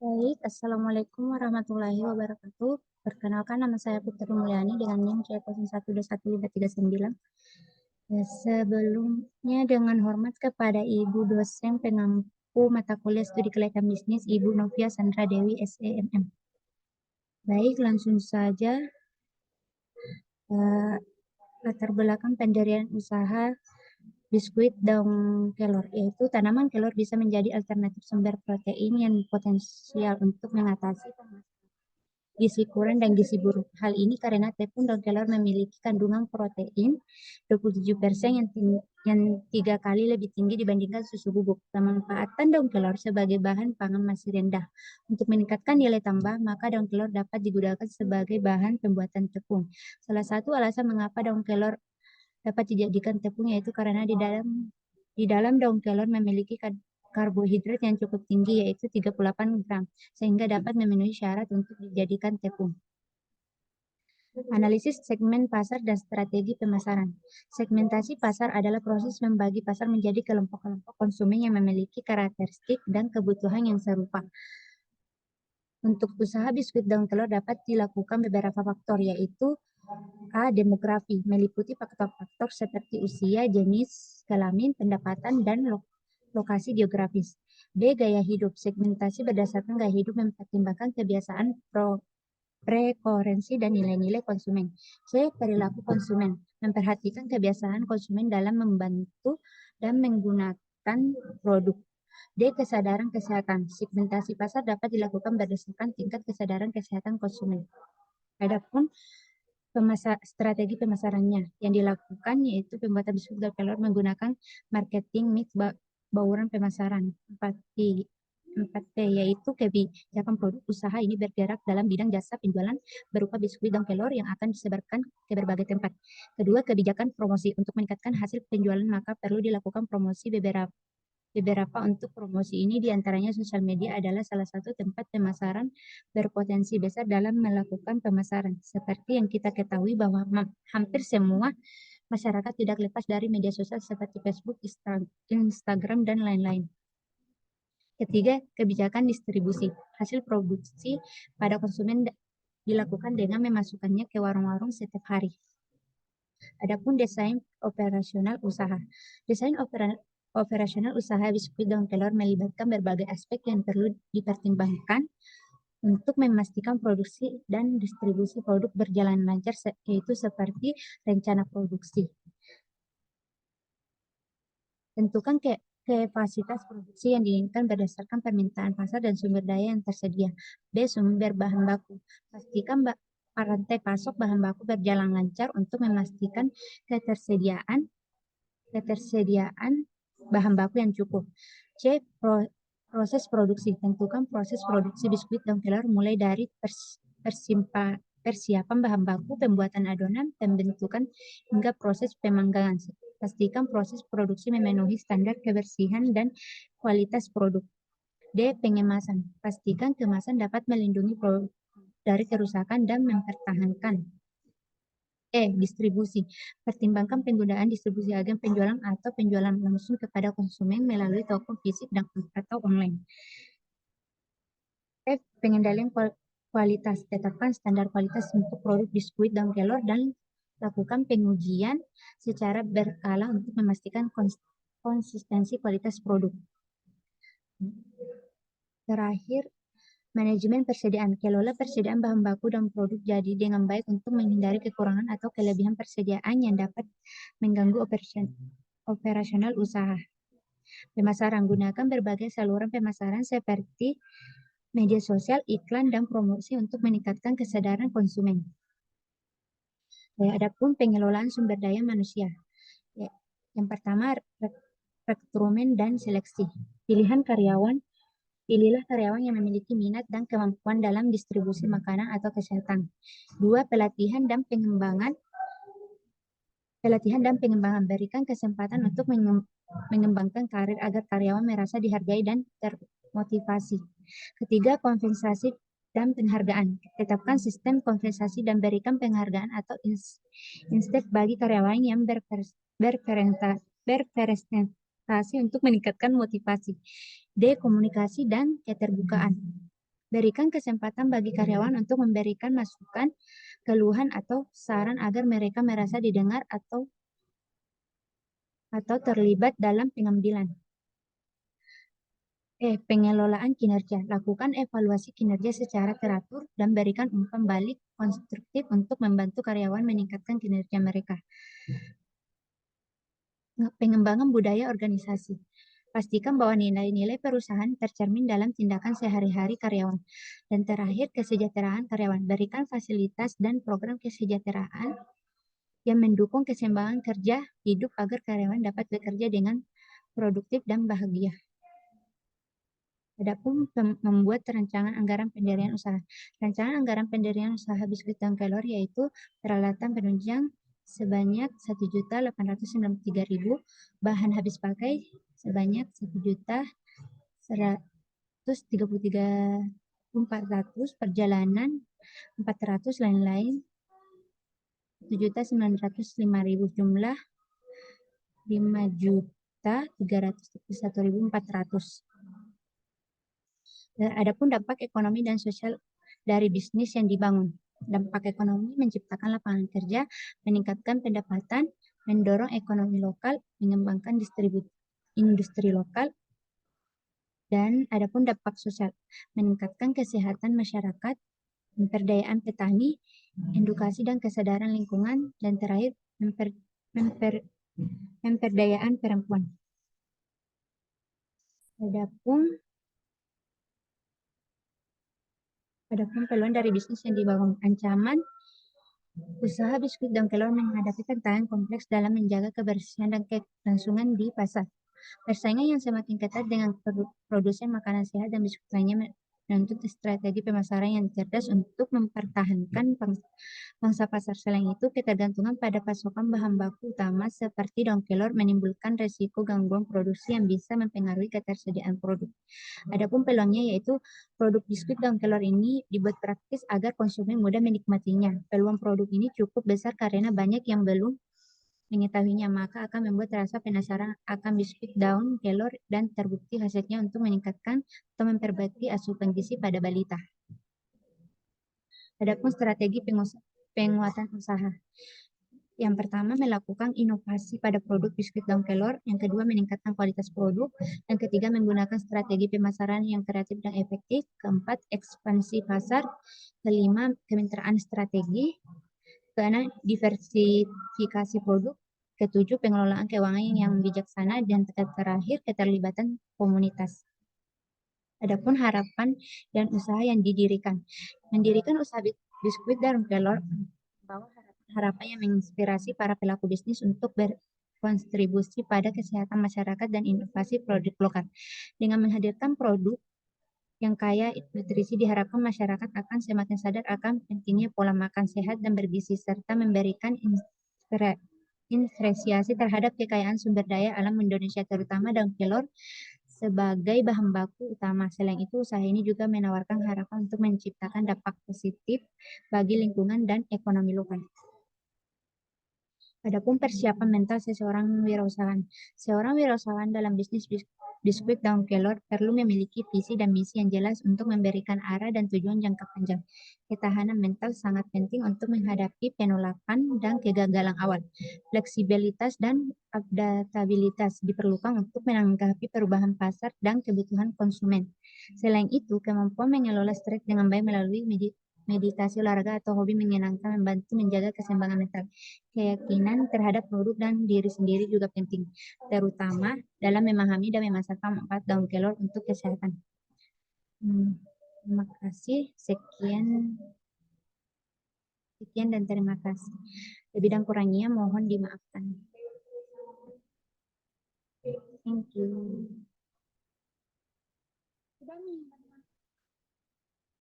Baik, Assalamualaikum warahmatullahi wabarakatuh. Perkenalkan, nama saya Putri Mulyani dengan NIM C01212539. Sebelumnya dengan hormat kepada Ibu dosen pengampu mata kuliah studi kelaikan bisnis, Ibu Novia Sandra Dewi SEMM. Baik, langsung saja. Latar belakang pendirian usaha biskuit daun kelor, yaitu tanaman kelor bisa menjadi alternatif sumber protein yang potensial untuk mengatasi gizi kurang dan gizi buruk. Hal ini karena tepung daun kelor memiliki kandungan protein 27% yang 3 kali lebih tinggi dibandingkan susu bubuk. Pemanfaatan daun kelor sebagai bahan pangan masih rendah. Untuk meningkatkan nilai tambah, maka daun kelor dapat digunakan sebagai bahan pembuatan tepung. Salah satu alasan mengapa daun kelor dapat dijadikan tepung yaitu karena di dalam daun kelor memiliki karbohidrat yang cukup tinggi, yaitu 38 gram, sehingga dapat memenuhi syarat untuk dijadikan tepung. Analisis segmen pasar dan strategi pemasaran. Segmentasi pasar adalah proses membagi pasar menjadi kelompok-kelompok konsumen yang memiliki karakteristik dan kebutuhan yang serupa. Untuk usaha biskuit daun kelor dapat dilakukan beberapa faktor, yaitu A. Demografi, meliputi faktor-faktor seperti usia, jenis kelamin, pendapatan, dan lokasi geografis. B. Gaya hidup, segmentasi berdasarkan gaya hidup mempertimbangkan kebiasaan preferensi dan nilai-nilai konsumen. C. Perilaku konsumen, memperhatikan kebiasaan konsumen dalam membantu dan menggunakan produk. D. Kesadaran kesehatan, segmentasi pasar dapat dilakukan berdasarkan tingkat kesadaran kesehatan konsumen. Adapun strategi pemasarannya yang dilakukan yaitu pembuatan biskuit daun kelor menggunakan marketing mix bauran pemasaran 4P, yaitu kebijakan produk usaha ini bergerak dalam bidang jasa penjualan berupa biskuit daun kelor yang akan disebarkan ke berbagai tempat. Kedua, kebijakan promosi. Untuk meningkatkan hasil penjualan maka perlu dilakukan promosi beberapa untuk promosi ini diantaranya sosial media adalah salah satu tempat pemasaran berpotensi besar dalam melakukan pemasaran. Seperti yang kita ketahui bahwa hampir semua masyarakat tidak lepas dari media sosial seperti Facebook, Instagram, dan lain-lain. Ketiga, kebijakan distribusi. Hasil produksi pada konsumen dilakukan dengan memasukkannya ke warung-warung setiap hari. Adapun desain operasional usaha. Desain operasional usaha biskuit daun kelor melibatkan berbagai aspek yang perlu dipertimbangkan untuk memastikan produksi dan distribusi produk berjalan lancar, yaitu seperti rencana produksi. Tentukan kapasitas produksi yang diinginkan berdasarkan permintaan pasar dan sumber daya yang tersedia. B. Sumber bahan baku. Pastikan rantai pasok bahan baku berjalan lancar untuk memastikan ketersediaan bahan baku yang cukup. C. Proses produksi. Tentukan proses produksi biskuit daun kelor mulai dari persiapan bahan baku, pembuatan adonan, pembentukan, hingga proses pemanggangan. Pastikan proses produksi memenuhi standar kebersihan dan kualitas produk. D. Pengemasan. Pastikan kemasan dapat melindungi produk dari kerusakan dan mempertahankan. Distribusi. Pertimbangkan penggunaan distribusi agen penjualan atau penjualan langsung kepada konsumen melalui toko fisik atau online. Pengendalian kualitas. Tetapkan standar kualitas untuk produk biskuit daun kelor dan lakukan pengujian secara berkala untuk memastikan konsistensi kualitas produk. Terakhir, manajemen persediaan. Kelola persediaan bahan baku dan produk jadi dengan baik untuk menghindari kekurangan atau kelebihan persediaan yang dapat mengganggu operasional usaha. Pemasaran. Gunakan berbagai saluran pemasaran seperti media sosial, iklan, dan promosi untuk meningkatkan kesadaran konsumen. Adapun pengelolaan sumber daya manusia. Yang pertama, rekrutmen dan seleksi. Pilihlah karyawan yang memiliki minat dan kemampuan dalam distribusi makanan atau kesehatan. 2. Pelatihan dan pengembangan. Berikan kesempatan untuk mengembangkan karir agar karyawan merasa dihargai dan termotivasi. Ketiga, kompensasi dan penghargaan. Tetapkan sistem kompensasi dan berikan penghargaan atau insentif bagi karyawan yang berprestasi untuk meningkatkan motivasi. D. Komunikasi dan keterbukaan. Berikan kesempatan bagi karyawan untuk memberikan masukan, keluhan, atau saran agar mereka merasa didengar atau terlibat dalam pengelolaan kinerja. Lakukan evaluasi kinerja secara teratur dan berikan umpan balik konstruktif untuk membantu karyawan meningkatkan kinerja mereka. Pengembangan budaya organisasi. Pastikan bahwa nilai-nilai perusahaan tercermin dalam tindakan sehari-hari karyawan. Dan terakhir, kesejahteraan karyawan. Berikan fasilitas dan program kesejahteraan yang mendukung keseimbangan kerja hidup agar karyawan dapat bekerja dengan produktif dan bahagia. Adapun membuat rancangan anggaran pendirian usaha. Rancangan anggaran pendirian usaha biskuit dan kelor yaitu peralatan penunjang sebanyak 1.893.000, bahan habis pakai sebanyak 1.133.400, perjalanan 400, lain-lain 1.905.000, jumlah 5.331.400. Adapun dampak ekonomi dan sosial dari bisnis yang dibangun. Dampak ekonomi menciptakan lapangan kerja, meningkatkan pendapatan, mendorong ekonomi lokal, mengembangkan industri lokal, dan adapun dampak sosial, meningkatkan kesehatan masyarakat, pemberdayaan petani, edukasi dan kesadaran lingkungan, dan terakhir pemberdayaan perempuan. Adapun peluang dari bisnis yang dibangun. Ancaman usaha biskuit dan kelor menghadapi tantangan kompleks dalam menjaga kebersihan dan kelangsungan di pasar. Persaingan yang semakin ketat dengan produsen makanan sehat dan biskuit lainnya menuntut strategi pemasaran yang cerdas untuk mempertahankan pangsa pasar. Selain itu, ketergantungan pada pasokan bahan baku utama seperti daun kelor menimbulkan resiko gangguan produksi yang bisa mempengaruhi ketersediaan produk. Adapun peluangnya yaitu produk biskuit daun kelor ini dibuat praktis agar konsumen mudah menikmatinya. Peluang produk ini cukup besar karena banyak yang belum mengetahuinya, maka akan membuat rasa penasaran akan biskuit daun kelor dan terbukti hasilnya untuk meningkatkan atau memperbaiki asupan gizi pada balita. Adapun strategi penguatan usaha. Yang pertama, melakukan inovasi pada produk biskuit daun kelor. Yang kedua, meningkatkan kualitas produk. Yang ketiga, menggunakan strategi pemasaran yang kreatif dan efektif. Keempat, ekspansi pasar. Kelima, kemitraan strategi. Keenam, diversifikasi produk. Ketujuh, pengelolaan keuangan yang bijaksana. Dan terakhir, keterlibatan komunitas. Adapun harapan dan usaha yang didirikan. Mendirikan usaha biskuit daun kelor membawa harapan yang menginspirasi para pelaku bisnis untuk berkontribusi pada kesehatan masyarakat dan inovasi produk lokal. Dengan menghadirkan produk yang kaya nutrisi, diharapkan masyarakat akan semakin sadar akan pentingnya pola makan sehat dan bergizi, serta memberikan apresiasi terhadap kekayaan sumber daya alam Indonesia, terutama daun kelor sebagai bahan baku utama. Selain itu, usaha ini juga menawarkan harapan untuk menciptakan dampak positif bagi lingkungan dan ekonomi lokal. Adapun persiapan mental seseorang wirausahawan. Seorang wirausahawan dalam bisnis biskuit daun kelor perlu memiliki visi dan misi yang jelas untuk memberikan arah dan tujuan jangka panjang. Ketahanan mental sangat penting untuk menghadapi penolakan dan kegagalan awal. Fleksibilitas dan adaptabilitas diperlukan untuk menanggapi perubahan pasar dan kebutuhan konsumen. Selain itu, kemampuan mengelola stres dengan baik melalui meditasi, olahraga, atau hobi menyenangkan membantu menjaga keseimbangan mental. Keyakinan terhadap produk dan diri sendiri juga penting, terutama dalam memahami dan memasarkan manfaat daun kelor untuk kesehatan. Terima kasih. Sekian dan terima kasih. Lebih dan kurangnya mohon dimaafkan. Thank you.